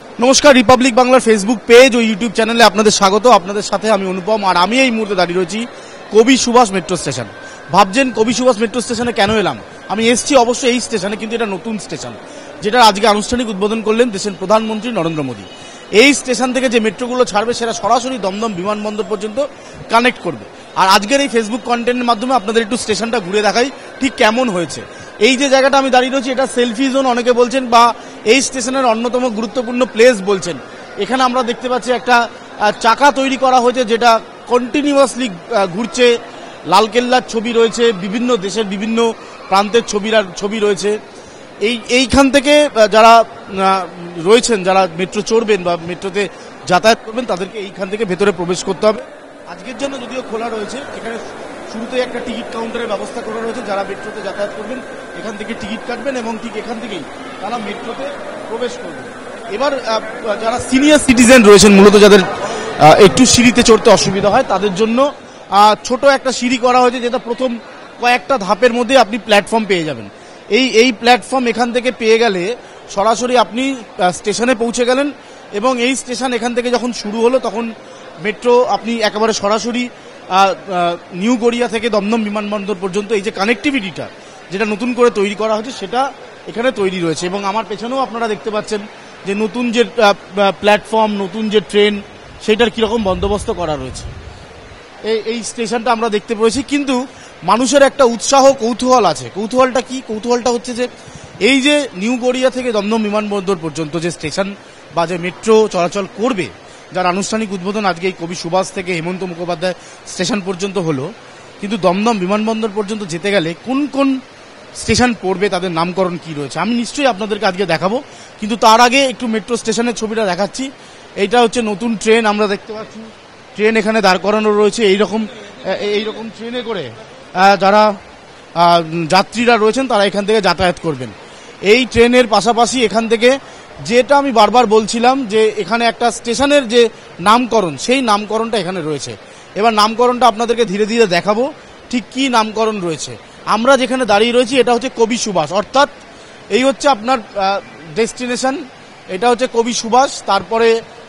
নমস্কার, রিপাবলিক বাংলার Facebook page ও YouTube চ্যানেলে আপনাদের স্বাগত। আপনাদের সাথে আমি অনুপম, আর আমি এই মুহূর্তে দাঁড়িয়ে রয়েছি কবি সুভাষ মেট্রো স্টেশন। ভাবছেন কবি সুভাষ মেট্রো স্টেশনে কেন এলাম? আমি এসছি অবশ্যই এই স্টেশনে, কিন্তু এটা নতুন স্টেশন, যেটা আজকে আনুষ্ঠানিক উদ্বোধন করলেন দেশের প্রধানমন্ত্রী নরেন্দ্র মোদী। এই স্টেশন থেকে যে মেট্রোগুলো ছাড়বে সেটা সরাসরি দমদম বিমানবন্দর পর্যন্ত কানেক্ট করবে। আর আজকের এই ফেসবুক কন্টেন্টের মাধ্যমে আপনাদের একটু স্টেশনটা ঘুরে দেখাই ঠিক কেমন হয়েছে। এই যে জায়গাটা আমি দাঁড়িয়ে রয়েছি, এটা সেলফি জোন অনেকে বলছেন, বা এই স্টেশনের অন্যতম গুরুত্বপূর্ণ প্লেস বলছেন। এখানে আমরা দেখতে পাচ্ছি একটা চাকা তৈরি করা হয়েছে, যেটা কন্টিনিউয়াসলি ঘুরছে। লালকেল্লার ছবি রয়েছে, বিভিন্ন দেশের বিভিন্ন প্রান্তের ছবি রয়েছে। এইখান থেকে যারা রয়েছেন, যারা মেট্রো চড়বেন বা মেট্রোতে যাতায়াত করবেন, তাদেরকে এইখান থেকে ভেতরে প্রবেশ করতে হবে। আজকের জন্য যদিও খোলা রয়েছে, এখানে শুরুতে একটা টিকিট কাউন্টারের ব্যবস্থা করা রয়েছে। যারা মেট্রোতে যাতায়াত করবেন এখান থেকে টিকিট কাটবেন এবং ঠিক এখান থেকেই তারা মেট্রোতে প্রবেশ করবেন। এবার যারা সিনিয়র সিটিজেন রয়েছেন, মূলত যাদের একটু সিঁড়িতে চড়তে অসুবিধা হয়, তাদের জন্য ছোট একটা সিঁড়ি করা হয়েছে, যেটা প্রথম কয়েকটা ধাপের মধ্যে আপনি প্ল্যাটফর্ম পেয়ে যাবেন। এই প্ল্যাটফর্ম এখান থেকে পেয়ে গেলে সরাসরি আপনি স্টেশনে পৌঁছে গেলেন, এবং এই স্টেশন এখান থেকে যখন শুরু হলো তখন মেট্রো আপনি একেবারে সরাসরি নিউ গড়িয়া থেকে দমদম বিমানবন্দর পর্যন্ত এই যে কানেক্টিভিটিটা যেটা নতুন করে তৈরি করা হয়েছে, সেটা এখানে তৈরি রয়েছে। এবং আমার পেছনেও আপনারা দেখতে পাচ্ছেন যে নতুন যে প্ল্যাটফর্ম, নতুন যে ট্রেন, সেটার কীরকম বন্দোবস্ত করা রয়েছে। এই স্টেশনটা আমরা দেখতে পেয়েছি, কিন্তু মানুষের একটা উৎসাহ কৌতূহল আছে। কৌতূহলটা কি? কৌতূহলটা হচ্ছে যে এই যে নিউ গড়িয়া থেকে দমদম বিমানবন্দর পর্যন্ত যে স্টেশন বা যে মেট্রো চলাচল করবে, যার আনুষ্ঠানিক উদ্বোধন আজকে এই কবি সুভাষ থেকে হেমন্ত মুখোপাধ্যায় স্টেশন পর্যন্ত হলো, কিন্তু দমদম বিমানবন্দর পর্যন্ত যেতে গেলে কোন কোন স্টেশন পড়বে, তাদের নামকরণ কি রয়েছে, আমি নিশ্চয়ই আপনাদেরকে আজকে দেখাবো। কিন্তু তার আগে একটু মেট্রো স্টেশনের ছবিটা দেখাচ্ছি। এইটা হচ্ছে নতুন ট্রেন, আমরা দেখতে পাচ্ছি ট্রেন এখানে দাঁড় করানো রয়েছে। এইরকম ট্রেনে করে যারা যাত্রীরা রয়েছেন তারা এখান থেকে যাতায়াত করবেন। এই ট্রেনের পাশাপাশি এখান থেকে, যেটা আমি বারবার বলছিলাম যে এখানে একটা স্টেশনের যে নামকরণ, সেই নামকরণটা এখানে রয়েছে। এবার নামকরণটা আপনাদেরকে ধীরে ধীরে দেখাবো ঠিক কি নামকরণ রয়েছে। আমরা যেখানে দাঁড়িয়ে রয়েছি এটা হচ্ছে কবি সুভাষ, অর্থাৎ এই হচ্ছে আপনার ডেস্টিনেশন। এটা হচ্ছে কবি সুভাষ। তারপরে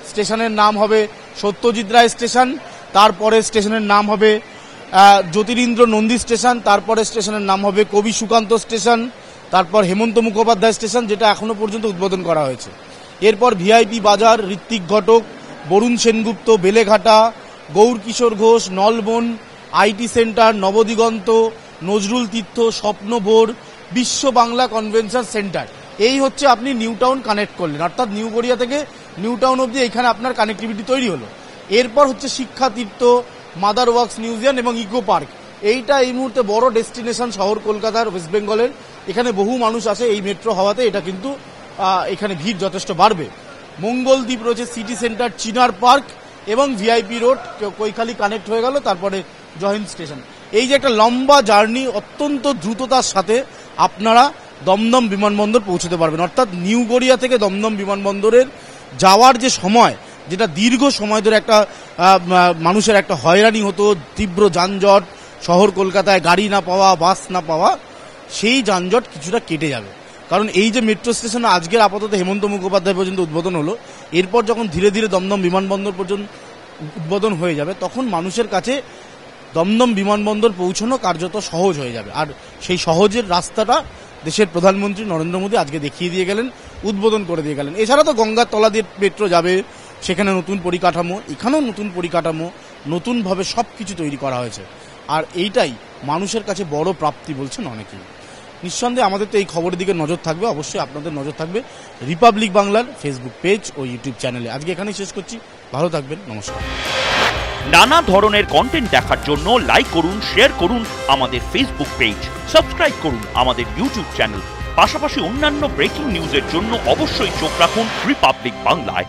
স্টেশনের নাম হবে সত্যজিৎ রায় স্টেশন, তারপরে স্টেশনের নাম হবে জ্যোতিরিন্দ্র নন্দী স্টেশন, তারপরে স্টেশনের নাম হবে কবি সুকান্ত স্টেশন, তারপর হেমন্ত মুখোপাধ্যায় স্টেশন, যেটা এখনো পর্যন্ত উদ্বোধন করা হয়েছে। এরপর ভিআইপি বাজার, ঋত্বিক ঘটক, বরুণ সেনগুপ্ত, বেলেঘাটা, গৌর কিশোর ঘোষ, নলবন, আইটি সেন্টার, নবদিগন্ত, নজরুল তীর্থ, স্বপ্নভোর, বিশ্ব বাংলা কনভেনশন সেন্টার। এই হচ্ছে আপনি নিউ টাউন কানেক্ট করলেন, অর্থাৎ নিউ গড়িয়া থেকে নিউ টাউন অবধি এখানে আপনার কানেক্টিভিটি তৈরি হলো। এরপর হচ্ছে শিক্ষা তীর্থ, মাদার ওয়ার্কস মিউজিয়াম এবং ইকো পার্ক। এইটা এই মুহূর্তে বড় ডেস্টিনেশন শহর কলকাতার, ওয়েস্ট বেঙ্গলের। এখানে বহু মানুষ আসে, এই মেট্রো হওয়াতে এটা কিন্তু এখানে ভিড় যথেষ্ট বাড়বে। মঙ্গলদ্বীপ রয়েছে, সিটি সেন্টার, চিনার পার্ক এবং ভিআইপি রোড, কৈখালি কানেক্ট হয়ে গেল, তারপরে জয়হিন্দ স্টেশন। এই যে একটা লম্বা জার্নি, অত্যন্ত দ্রুততার সাথে আপনারা দমদম বিমানবন্দর পৌঁছতে পারবেন। অর্থাৎ নিউ গড়িয়া থেকে দমদম বিমানবন্দরের যাওয়ার যে সময়, যেটা দীর্ঘ সময় ধরে একটা মানুষের একটা হয়রানি হতো, তীব্র যানজট, শহর কলকাতায় গাড়ি না পাওয়া, বাস না পাওয়া, সেই যানজট কিছুটা কেটে যাবে। কারণ এই যে মেট্রো স্টেশন আজকের আপাতত হেমন্ত মুখোপাধ্যায় পর্যন্ত উদ্বোধন হলো, এরপর যখন ধীরে ধীরে দমদম বিমানবন্দর পর্যন্ত উদ্বোধন হয়ে যাবে, তখন মানুষের কাছে দমদম বিমানবন্দর পৌঁছানো কার্যত সহজ হয়ে যাবে। আর সেই সহজের রাস্তাটা দেশের প্রধানমন্ত্রী নরেন্দ্র মোদী আজকে দেখিয়ে দিয়ে গেলেন, উদ্বোধন করে দিয়ে গেলেন। এছাড়া তো গঙ্গার তলা দিয়ে মেট্রো যাবে, সেখানে নতুন পরিকাঠামো, এখানেও নতুন পরিকাঠামো, নতুনভাবে সব কিছু তৈরি করা হয়েছে। আর এইটাই মানুষের কাছে বড় প্রাপ্তি বলছেন অনেকেই। নিঃসন্দেহে আমাদের তো এই খবরের দিকে নজর থাকবে, অবশ্যই আপনাদের নজর থাকবে রিপাবলিক বাংলার ফেসবুক পেজ ও ইউটিউব চ্যানেলে। আজকে এখানেই শেষ করছি, ভালো থাকবেন, নমস্কার। নানা ধরনের কন্টেন্ট দেখার জন্য লাইক করুন, শেয়ার করুন আমাদের ফেসবুক পেজ, সাবস্ক্রাইব করুন আমাদের ইউটিউব চ্যানেল। পাশাপাশি অন্যান্য ব্রেকিং নিউজের জন্য অবশ্যই চোখ রাখুন রিপাবলিক বাংলায়।